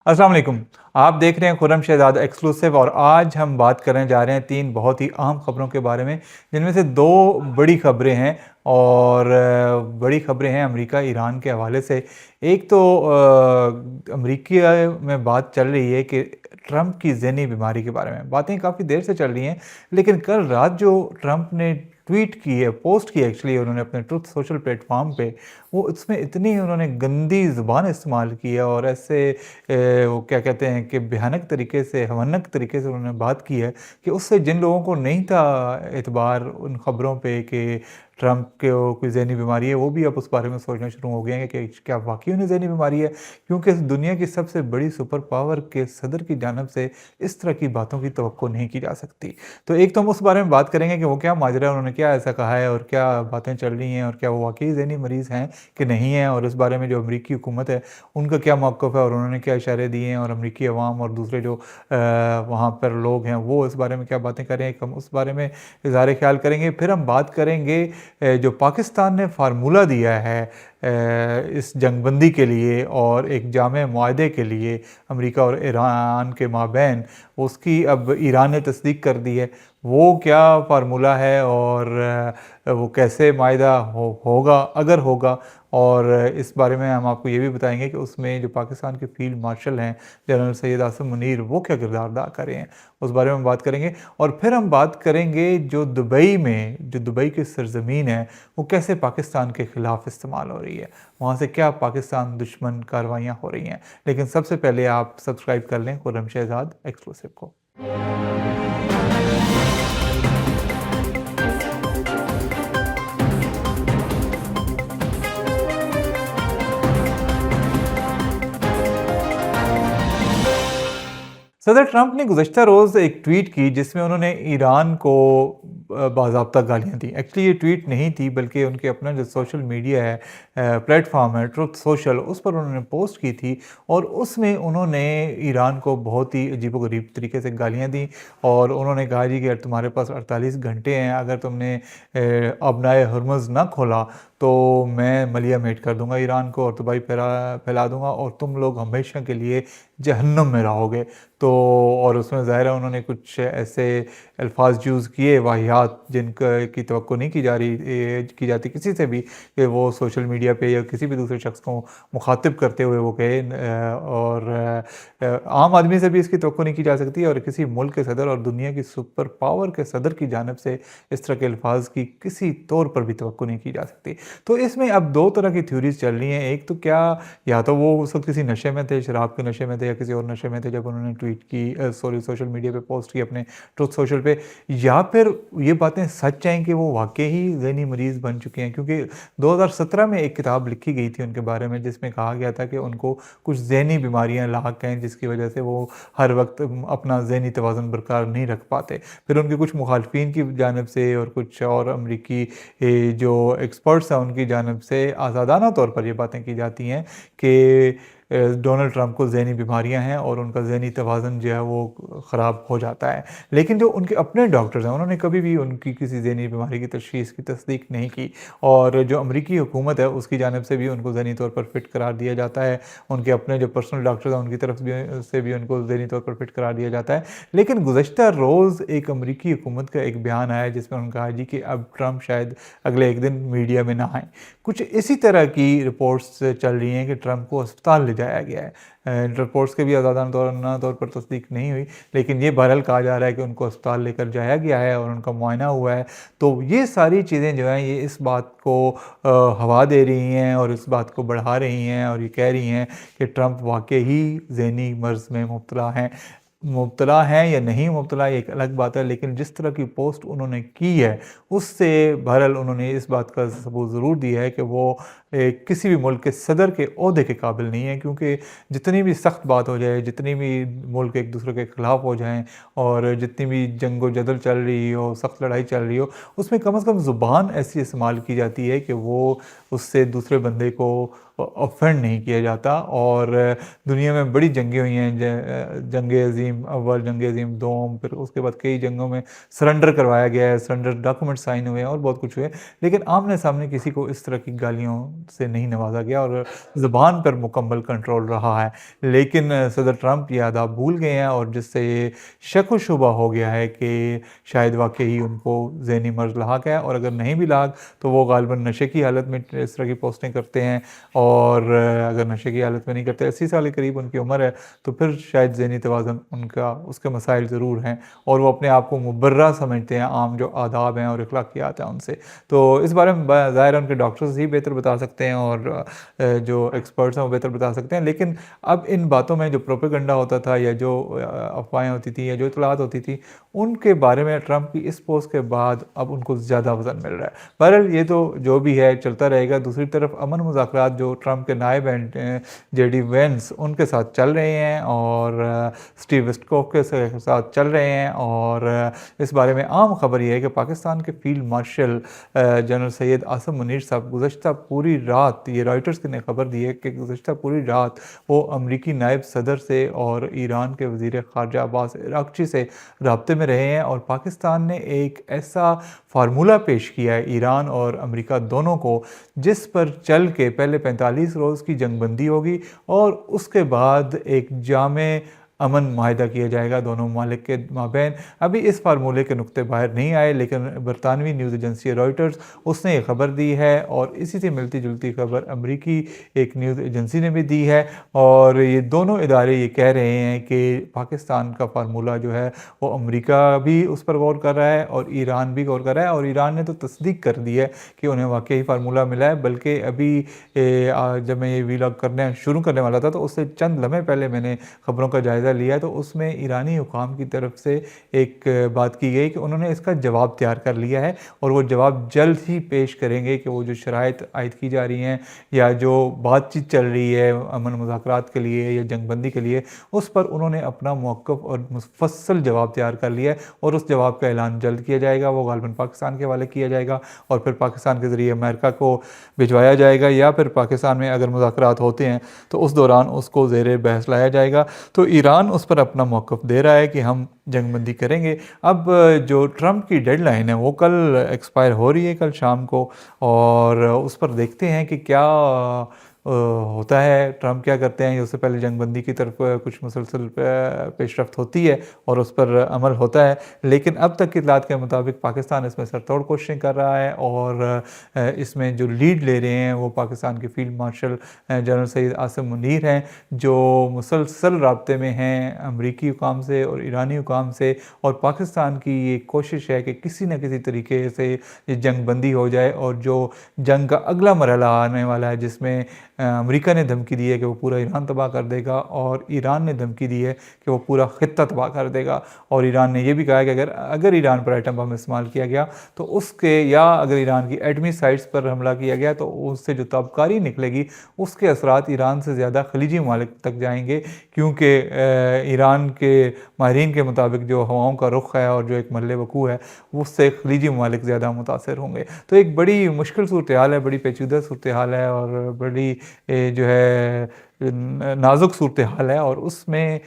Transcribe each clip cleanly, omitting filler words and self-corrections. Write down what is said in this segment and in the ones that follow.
अस्सलाम वालेकुम। आप देख रहे हैं खुर्रम शहज़ाद एक्सक्लूसिव और आज हम बात करने जा रहे हैं 3 बहुत ही अहम ख़बरों के बारे में, जिनमें से 2 बड़ी ख़बरें हैं और बड़ी ख़बरें हैं अमेरिका ईरान के हवाले से। एक तो अमेरिका में बात चल रही है कि ट्रंप की ज़हनी बीमारी के बारे में। बातें काफ़ी देर से चल रही हैं, लेकिन कल रात जो ट्रंप ने ट्वीट की है, पोस्ट की एक्चुअली उन्होंने अपने ट्रुथ सोशल प्लेटफ़ॉर्म पे, वो उसमें इतनी उन्होंने गंदी ज़ुबान इस्तेमाल की है और ऐसे वो क्या कहते हैं कि भयानक तरीके से, हवनक तरीके से उन्होंने बात की है कि उससे जिन लोगों को नहीं था एतबार उन ख़बरों पे कि ट्रंप को कोई ज़हनी बीमारी है, वो भी अब उस बारे में सोचना शुरू हो गए हैं कि क्या वाक़ई उन्हें ज़हनी बीमारी है? क्योंकि दुनिया की सबसे बड़ी सुपर पावर के सदर की जानिब से इस तरह की बातों की तवक्को नहीं की जा सकती। तो एक तो हम उस बारे में बात करेंगे कि वो क्या माजरा है, उन्होंने क्या ऐसा कहा है और क्या बातें चल रही हैं और क्या वो वाक़ई ज़हनी मरीज़ हैं कि नहीं हैं, और इस बारे में जो अमेरिकी हुकूमत है, उनका क्या मौक़िफ़ है और उन्होंने क्या इशारे दिए हैं, और अमेरिकी अवाम और दूसरे जो वहाँ पर लोग हैं, वो इस बारे में क्या बातें कर रहे हैं, हम उस बारे में इज़हार ख़्याल करेंगे। फिर हम बात करेंगे जो पाकिस्तान ने फ़ार्मूला दिया है इस जंगबंदी के लिए और एक जामे मुआहदे के लिए अमेरिका और ईरान के माबैन, उसकी अब ईरान ने तस्दीक कर दी है। वो क्या फ़ार्मूला है और वो कैसे माहिदा होगा अगर होगा, और इस बारे में हम आपको ये भी बताएँगे कि उसमें जो पाकिस्तान के फ़ील्ड मार्शल हैं, जनरल सैयद आसिम मुनीर, वो क्या किरदार अदा कर रहे हैं, उस बारे में हम बात करेंगे। और फिर हम बात करेंगे जो दुबई में, जो दुबई की सरज़मीन है, वो कैसे पाकिस्तान के ख़िलाफ़ इस्तेमाल हो रही है, वहाँ से क्या पाकिस्तान दुश्मन कार्रवाइयाँ हो रही हैं। लेकिन सबसे पहले आप सब्सक्राइब कर लें खुर्रम शहज़ाद एक्सक्लूसिव को। सदर ट्रंप ने गुज़श्ता रोज़ एक ट्वीट की जिसमें उन्होंने ईरान को बाज़ाब्ता गालियाँ दी। एक्चुअली ये ट्वीट नहीं थी, बल्कि उनके अपना जो सोशल मीडिया है, प्लेटफ़ॉर्म है ट्रुथ सोशल, उस पर उन्होंने पोस्ट की थी और उसमें उन्होंने ईरान को बहुत ही अजीबो-गरीब तरीके से गालियाँ दी और उन्होंने कहा जी कि अगर तुम्हारे पास 48 घंटे हैं, अगर तुमने अबनाए हुर्मुज़ ना खोला तो मैं मलिया मेट कर दूँगा ईरान को और तबाही फैला दूँगा और तुम लोग हमेशा के लिए जहन्नुम में रहोगे। तो और उसमें ज़ाहिर है उन्होंने कुछ ऐसे अल्फ़ाज़ यूज़ किए वाहियात जिनका की तवक्को नहीं की जाती किसी से भी, कि वो सोशल मीडिया पे या किसी भी दूसरे शख्स को मुख़ातिब करते हुए वो कहे, और आम आदमी से भी इसकी तवक्को नहीं की जा सकती और किसी मुल्क के सदर और दुनिया की सुपर पावर के सदर की जानिब से इस तरह के अल्फ़ाज़ की किसी तौर पर भी तवक्को नहीं की जा सकती। तो इसमें अब 2 तरह की थ्योरीज़ चल रही हैं। एक तो क्या, या तो वो उस वक़्त किसी नशे में थे, शराब के नशे में थे या किसी और नशे में थे जब उन्होंने ट्वीट की, सोशल मीडिया पे पोस्ट की अपने ट्रुथ सोशल पे, या फिर ये बातें सच हैं कि वो वाक़ई ही ज़हनी मरीज़ बन चुके हैं। क्योंकि 2017 में एक किताब लिखी गई थी उनके बारे में जिसमें कहा गया था कि उनको कुछ ज़हनी बीमारियाँ लाक हैं जिसकी वजह से वो हर वक़्त अपना ज़हनी तवाज़ुन बरकरार नहीं रख पाते। फिर उनके कुछ मुखालफिन की जानिब से और कुछ और अमरीकी जो एक्सपर्ट्स हैं उनकी जानिब से आज़ादाना तौर पर ये बातें की जाती हैं कि डोनाल्ड ट्रंप को ज़हनी बीमारियाँ हैं और उनका ज़हनी तवाज़ुन जो है वो ख़राब हो जाता है। लेकिन जो उनके अपने डॉक्टर्स हैं उन्होंने कभी भी उनकी किसी ज़हनी बीमारी की तशख़ीस की तस्दीक नहीं की, और जो अमरीकी हुकूमत है उसकी जानिब से भी उनको ज़हनी तौर पर फ़िट करार दिया जाता है। उनके अपने जो पर्सनल डॉक्टर्स हैं उनकी तरफ से भी उनको ज़हनी तौर पर फ़िट करार दिया जाता है। लेकिन गुज़श्ता रोज़ एक अमरीकी हुकूमत का एक बयान आया जिसमें उन्होंने कहा जी कि अब ट्रंप शायद अगले 1 दिन मीडिया में ना आएँ। कुछ इसी तरह की रिपोर्ट्स चल रही हैं कि ट्रंप को अस्पताल ले जाया गया है। रिपोर्ट्स के भी आज़ादाना तौर पर तस्दीक नहीं हुई, लेकिन ये बहरहाल कहा जा रहा है कि उनको अस्पताल लेकर जाया गया है और उनका मुआयना हुआ है। तो ये सारी चीज़ें जो हैं ये इस बात को हवा दे रही हैं और इस बात को बढ़ा रही हैं और ये कह रही हैं कि ट्रंप वाक़ई ही ज़हनी मर्ज़ में मुब्तला हैं या नहीं मुब्तला, ये एक अलग बात है। लेकिन जिस तरह की पोस्ट उन्होंने की है उससे बहरहाल उन्होंने इस बात का सबूत ज़रूर दिया है कि वो किसी भी मुल्क के सदर के ओहदे के काबिल नहीं है। क्योंकि जितनी भी सख्त बात हो जाए, जितनी भी मुल्क एक दूसरे के ख़िलाफ़ हो जाएँ और जितनी भी जंग-ओ-जदल चल रही हो, सख्त लड़ाई चल रही हो, उसमें कम से कम ज़ुबान ऐसी इस्तेमाल की जाती है कि वो उससे दूसरे बंदे को ऑफेंड नहीं किया जाता। और दुनिया में बड़ी जंगें हुई हैं, जंग-ए-अज़ीम अव्वल, जंग-ए-अज़ीम दोम, फिर उसके बाद कई जंगों में सरेंडर करवाया गया है, सरेंडर डॉक्यूमेंट साइन हुए हैं और बहुत कुछ हुए। लेकिन आमने-सामने किसी को इस तरह की गालियों से नहीं नवाजा गया और ज़बान पर मुकम्मल कंट्रोल रहा है। लेकिन सदर ट्रंप ये आदाब भूल गए हैं और जिससे ये शक व शुबा हो गया है कि शायद वाक़ई उनको ज़हनी मर्ज़ लाक है, और अगर नहीं भी लाक तो वो ग़ालिबन नशे की हालत में इस तरह की पोस्टें करते हैं, और अगर नशे की हालत में नहीं करते, 80 साल के करीब उनकी उम्र है, तो फिर शायद ज़हनी तवाज़ुन उनका उसके मसाइल ज़रूर हैं और वो अपने आप को मुबर्रा समझते हैं आम जो आदाब हैं और अखलाकियात हैं उनसे। तो इस बारे में ज़ाहिर है उनके डॉक्टर्स ही बेहतर बता सकते हैं और जो एक्सपर्ट्स हैं वो बेहतर बता सकते हैं। लेकिन अब इन बातों में जो प्रोपेगेंडा होता था या जो अफ़वाहें होती थी या जो इत्तलात होती थी, उनके बारे में ट्रंप की इस पोस्ट के बाद अब उनको ज़्यादा वज़न मिल रहा है। बहरहाल ये तो जो भी है चलता रहेगा। दूसरी तरफ अमन मुज़ाकरात जो ट्रंप के नायब हैं जेडी वेंस उनके साथ चल रहे हैं और स्टीव विस्टकोफ के साथ चल रहे हैं, और इस बारे में आम खबर ये है कि पाकिस्तान के field marshal general Syed Asim Munir साहब गुज़श्ता पूरी रात, ये रॉयटर्स ने खबर दी है कि गुज़श्ता पूरी रात वो अमरीकी नायब सदर से और ईरान के वज़ीर ख़ारजा अब्बास अराग़ची से राब्ते में रहे हैं, और पाकिस्तान ने एक ऐसा फार्मूला पेश किया है ईरान और अमेरिका दोनों को, जिस पर चल के पहले 45 रोज़ की जंगबंदी होगी और उसके बाद एक जामे अमन माहिदा किया जाएगा दोनों ममालिक के माबैन। अभी इस फार्मूले के नुक्ते बाहर नहीं आए, लेकिन बरतानवी न्यूज़ एजेंसी रॉयटर्स उसने ये खबर दी है, और इसी से मिलती जुलती खबर अमरीकी एक न्यूज़ एजेंसी ने भी दी है, और ये दोनों इदारे ये कह रहे हैं कि पाकिस्तान का फार्मूला जो है वो अमरीका भी उस पर गौर कर रहा है और ईरान भी गौर कर रहा है, और ईरान ने तो तस्दीक कर दी है कि उन्हें वाकई फार्मूला मिला है। बल्कि अभी जब मैं ये वीलॉग करने शुरू करने वाला था तो उससे चंद लम्हे पहले मैंने खबरों का जायज़ा लिया, तो उसमें ईरानी हुकाम की तरफ से एक बात की गई कि उन्होंने इसका जवाब तैयार कर लिया है और वो जवाब जल्द ही पेश करेंगे कि वो जो शराइत आयद की जा रही हैं या जो बातचीत चल रही है अमन मुज़ाकरात के लिए या जंगबंदी के लिए, उस पर उन्होंने अपना मौक़िफ़ और मुफस्सल जवाब तैयार कर लिया है, और उस जवाब का ऐलान जल्द किया जाएगा। वो ग़ालिबन पाकिस्तान के हवाले किया जाएगा और फिर पाकिस्तान के ज़रिए अमेरिका को भिजवाया जाएगा, या फिर पाकिस्तान में अगर मुज़ाकरात होते हैं तो उस दौरान उसको ज़ेरे बहस लाया जाएगा। तो ईरान उस पर अपना मौक़िफ़ दे रहा है कि हम जंगबंदी करेंगे। अब जो ट्रंप की डेडलाइन है वो कल एक्सपायर हो रही है, कल शाम को, और उस पर देखते हैं कि क्या होता है, ट्रंप क्या करते हैं। उससे पहले जंगबंदी की तरफ कुछ मुसलसल पेशरफ्त होती है और उस पर अमल होता है, लेकिन अब तक की इत्तलात के मुताबिक पाकिस्तान इसमें सरतोड़ कोशिशें कर रहा है, और इसमें जो लीड ले रहे हैं वो पाकिस्तान के field marshal general Syed Asim Munir हैं, जो मुसलसल राब्ते में हैं अमरीकी हुकाम से और ईरानी हुकाम से, और पाकिस्तान की ये कोशिश है कि किसी न किसी तरीके से ये जंगबंदी हो जाए, और जो जंग का अगला मरहला आने वाला है जिसमें अमेरिका ने धमकी दी है कि वो पूरा ईरान तबाह कर देगा, और ईरान ने धमकी दी है कि वो पूरा ख़ित्ता तबाह कर देगा, और ईरान ने यह भी कहा है कि अगर ईरान पर एटम बम इस्तेमाल किया गया तो उसके, या अगर ईरान की एटमी साइट्स पर हमला किया गया तो उससे जो ताबकारी निकलेगी उसके असरात ईरान से ज़्यादा खलीजी ममालिक तक जाएंगे, क्योंकि ईरान के माहिरीन के मुताबिक जो हवाओं का रुख है और जो एक मल्ल वकू है उससे खलीजी ममालिक ज़्यादा मुतासर होंगे। तो एक बड़ी मुश्किल सूरत हाल है, बड़ी पेचीदा सूरत हाल है, और बड़ी जो है नाजुक सूरत हाल है, और उसमें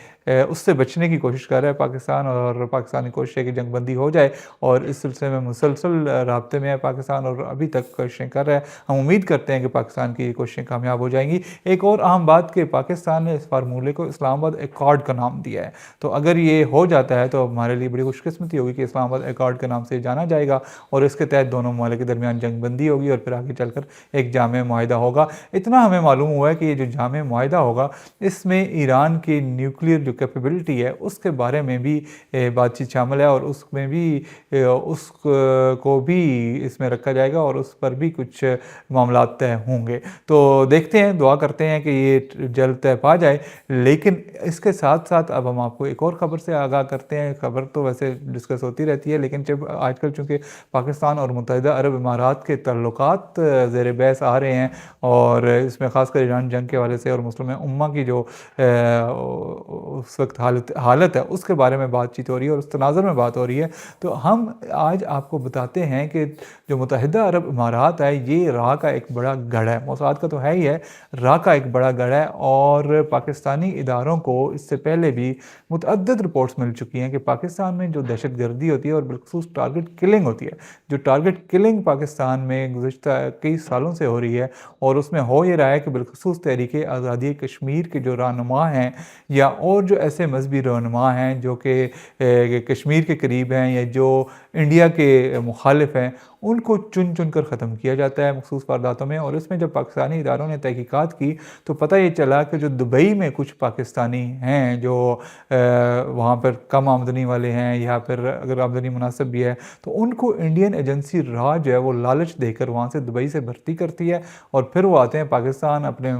उससे बचने की कोशिश कर रहा है पाकिस्तान, और पाकिस्तान की कोशिश है कि जंगबंदी हो जाए, और इस सिलसिले में मुसलसल राब्ते में है पाकिस्तान और अभी तक कोशिशें कर रहा है। हम उम्मीद करते हैं कि पाकिस्तान की ये कोशिशें कामयाब हो जाएंगी। एक और अहम बात कि पाकिस्तान ने इस फार्मूले को इस्लामाबाद अकॉर्ड का नाम दिया है, तो अगर ये हो जाता है तो हमारे लिए बड़ी खुशकिस्मती होगी कि इस्लामाबाद अकॉर्ड के नाम से जाना जाएगा, और इसके तहत दोनों ममालिक के दरमियान जंगबंदी होगी और फिर आगे चलकर एक जामे मुआहिदा होगा। इतना हमें मालूम हुआ है कि ये जो जामे मुआहिदा होगा इसमें ईरान की न्यूक्लियर जो कैपेबिलिटी है उसके बारे में भी बातचीत शामिल है, और उसमें भी उसको भी इसमें रखा जाएगा और उस पर भी कुछ मामला तय होंगे। तो देखते हैं, दुआ करते हैं कि ये जल्द तय पा जाए। लेकिन इसके साथ साथ अब हम आपको एक और ख़बर से आगाह करते हैं। खबर तो वैसे डिस्कस होती रहती है, लेकिन जब आजकल चूँकि पाकिस्तान और मुत्तहिदा अरब इमारात के ताल्लुकात ज़ेर बहस आ रहे हैं, और इसमें ख़ासकर ईरान जंग के हवाले से और मुस्लिम उम्मा की जो उस वक्त हालत है उसके बारे में बातचीत हो रही है और उस तनाज़ुर में बात हो रही है। तो हम आज आपको बताते हैं कि जो मुत्तहिदा अरब इमारात है ये राह का एक बड़ा गढ़ है, मोसाद का तो है ही है, राह का एक बड़ा गढ़ है। और पाकिस्तानी इदारों को इससे पहले भी मुतअद्दिद रिपोर्ट्स मिल चुकी हैं कि पाकिस्तान में जो दहशतगर्दी होती है और बिलखुसूस टारगेट किलिंग होती है, जो टारगेट किलिंग पाकिस्तान में गुज़िश्ता कई सालों से हो रही है और उसमें हो ये रहा है कि बिलखुसूस तहरीक आज़ादी कश्मीर के जो रहनुमा हैं या और जो ऐसे मजहबी रहनुमा हैं जो कि कश्मीर के करीब हैं या जो इंडिया के मुखालिफ हैं, उनको चुन चुन कर ख़त्म किया जाता है मखसूस वारदातों में। और इसमें जब पाकिस्तानी इदारों ने तहकीकात की तो पता ये चला कि जो दुबई में कुछ पाकिस्तानी हैं जो वहाँ पर कम आमदनी वाले हैं या फिर अगर आमदनी मुनासिब भी है तो उनको इंडियन एजेंसी राह जो है वो लालच देकर वहाँ से दुबई से भर्ती करती है और फिर वो आते हैं पाकिस्तान अपने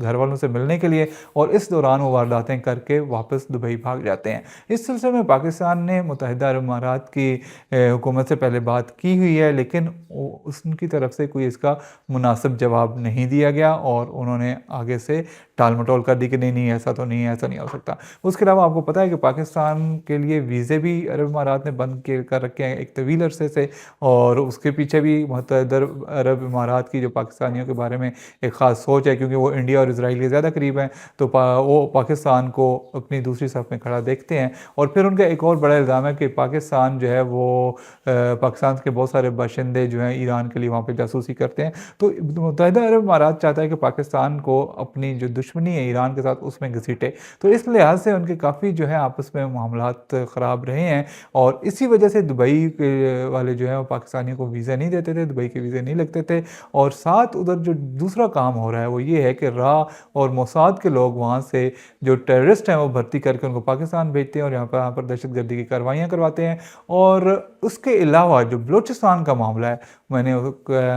घर वालों से मिलने के लिए और इस दौरान वो वारदातें करके वापस दुबई भाग जाते हैं। इस सिलसिले में पाकिस्तान ने मुत्तहिदा अरब इमारात की हुकूमत से पहले बात की हुई है, लेकिन उनकी तरफ से कोई इसका मुनासिब जवाब नहीं दिया गया और उन्होंने आगे से टाल मटोल कर दी कि नहीं ऐसा तो नहीं है, ऐसा नहीं हो सकता। उसके अलावा आपको पता है कि पाकिस्तान के लिए वीज़े भी अरब इमारात ने बंद कर रखे हैं एक तवील अरसे से और उसके पीछे भी मुत्तहिदा अरब इमारात की जो पाकिस्तानियों के बारे में एक ख़ास सोच है, क्योंकि वो इंडिया और इसराइल के ज़्यादा करीब हैं तो वो पाकिस्तान को अपनी दूसरी सफ़ में खड़ा देखते हैं। और फिर उनका एक और बड़ा इल्ज़ाम है कि पाकिस्तान जो है वो पाकिस्तान के बहुत सारे बाशिंदे जो हैं ईरान के लिए वहाँ पे जासूसी करते हैं। तो मुत्तहिदा अरब इमारात चाहता है कि पाकिस्तान को अपनी जो दुश्मनी है ईरान के साथ उसमें घसीटे, तो इस लिहाज से उनके काफ़ी जो है आपस में मामलात ख़राब रहे हैं और इसी वजह से दुबई के वाले जो है वो पाकिस्तानियों को वीज़ा नहीं देते थे, दुबई के वीज़े नहीं लगते थे। और साथ उधर जो दूसरा काम हो रहा है वो ये है कि राह और मोसाद के लोग वहाँ से जो टेररिस्ट हैं वो भर्ती करके उनको पाकिस्तान भेजते हैं और यहाँ पर दहशतगर्दी की कार्रवाइयाँ करवाते हैं। और उसके अलावा जो बलूचिस्तान का मामला है, मैंने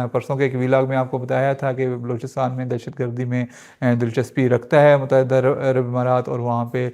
परसों के एक व्लॉग में आपको बताया था कि बलूचिस्तान में दहशतगर्दी में दिलचस्पी रखता है मुत्तहिदा अरब इमारात और वहाँ पे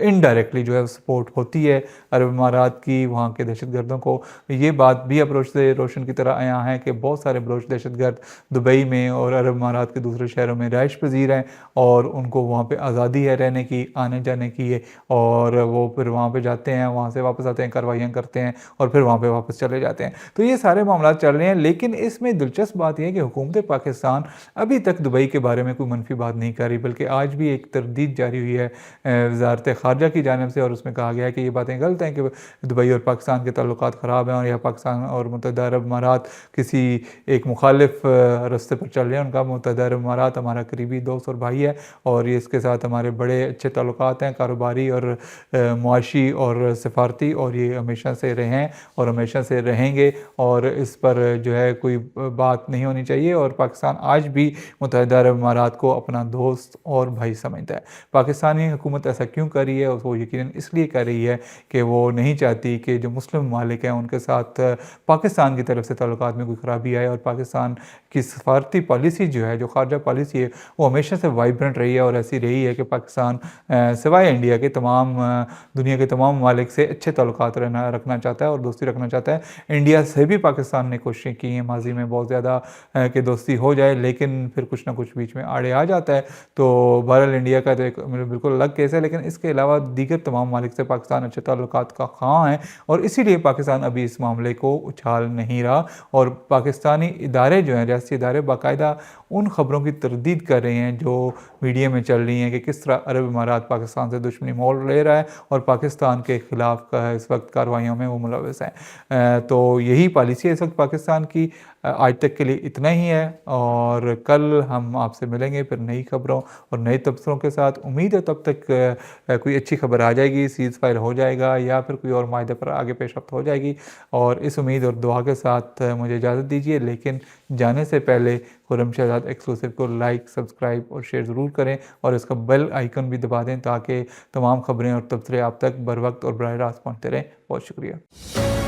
इनडायरेक्टली जो है सपोर्ट होती है अरब इमारात की वहाँ के दहशतगर्दों को। ये बात भी अप्रोच से रोशन की तरह आया है कि बहुत सारे बलोच दहशतगर्द दुबई में और अरब इमारात के दूसरे शहरों में रिहाइश पजीर हैं और उनको वहाँ पे आज़ादी है रहने की, आने जाने की है और वो फिर वहाँ पे जाते हैं, वहाँ से वापस आते हैं, कार्रवाइयाँ करते हैं और फिर वहाँ पे वापस चले जाते हैं। तो ये सारे मामला चल रहे हैं, लेकिन इसमें दिलचस्प बात यह है कि हुकूमत पाकिस्तान अभी तक दुबई के बारे में कोई मनफी बात नहीं कर रही, बल्कि आज भी एक तरदीद जारी हुई है वज़ारत ख़ारजा की जानिब से और उसमें कहा गया है कि ये बातें गलत हैं कि दुबई और पाकिस्तान के ताल्लुकात ख़राब हैं और या पाकिस्तान और मुत्तहिदा अरब इमारात किसी एक मुखालिफ रास्ते पर चल रहे हैं। उनका मुत्तहिदा अरब इमारात हमारा करीबी दोस्त और भाई है और ये इसके साथ हमारे बड़े अच्छे ताल्लुकात हैं, कारोबारी और मुआशी और सफारती, और ये हमेशा से रहे हैं और हमेशा से रहेंगे और इस पर जो है कोई बात नहीं होनी चाहिए। और पाकिस्तान आज भी मुत्तहिदा अरब इमारात को अपना दोस्त और भाई समझता है। पाकिस्तानी हुकूमत ऐसा क्यों कर रही है? वो यकीनन इसलिए कर रही है कि वो नहीं चाहती कि जो मुस्लिम ममालिक हैं उनके साथ पाकिस्तान की तरफ से ताल्लुकात में कोई ख़राबी आए। और पाकिस्तान की सफारती पॉलिसी जो है, जो खारजा पॉलिसी है, वो हमेशा से वाइब्रेंट रही है और ऐसी रही है कि पाकिस्तान सिवाय इंडिया के तमाम दुनिया के तमाम ममालिक से अच्छे ताल्लुकात रखना चाहता है और दोस्ती रखना चाहता है। इंडिया से भी पाकिस्तान ने कोशिशें की हैं माजी में बहुत ज़्यादा कि दोस्ती हो जाए, लेकिन फिर कुछ ना कुछ बीच में आड़े आ जाता है। तो बहरहाल इंडिया का तो एक बिल्कुल अलग केस है, लेकिन इसके अलावा दीगर तमाम ममालिक से पाकिस्तान अच्छे ताल्लुकात का ख़्वाह है और इसीलिए पाकिस्तान अभी इस मामले को उछाल नहीं रहा। और पाकिस्तानी इदारे जो हैं, रियासती इदारे, बाकायदा उन ख़बरों की तरदीद कर रहे हैं जो मीडिया में चल रही हैं कि किस तरह अरब इमारात पाकिस्तान से दुश्मनी मोल ले रहा है और पाकिस्तान के ख़िलाफ़ इस वक्त कार्रवाइयों में वो मुलव्वस हैं। तो यही पॉलिसी है इस वक्त पाकिस्तान की। आज तक के लिए इतना ही है और कल हम आपसे मिलेंगे फिर नई खबरों और नए तबसरों के साथ। उम्मीद है तब तक कोई अच्छी खबर आ जाएगी, सीज़ फायर हो जाएगा या फिर कोई और मायदे पर आगे पेशरफ्त हो जाएगी। और इस उम्मीद और दुआ के साथ मुझे इजाज़त दीजिए, लेकिन जाने से पहले खुर्रम शहजाद एक्सक्लूसिव को लाइक, सब्सक्राइब और शेयर ज़रूर करें और इसका बेल आइकन भी दबा दें ताकि तमाम खबरें और तबसरे आप तक बर वक्त और बराह रास्त पहुँचते रहें। बहुत शुक्रिया।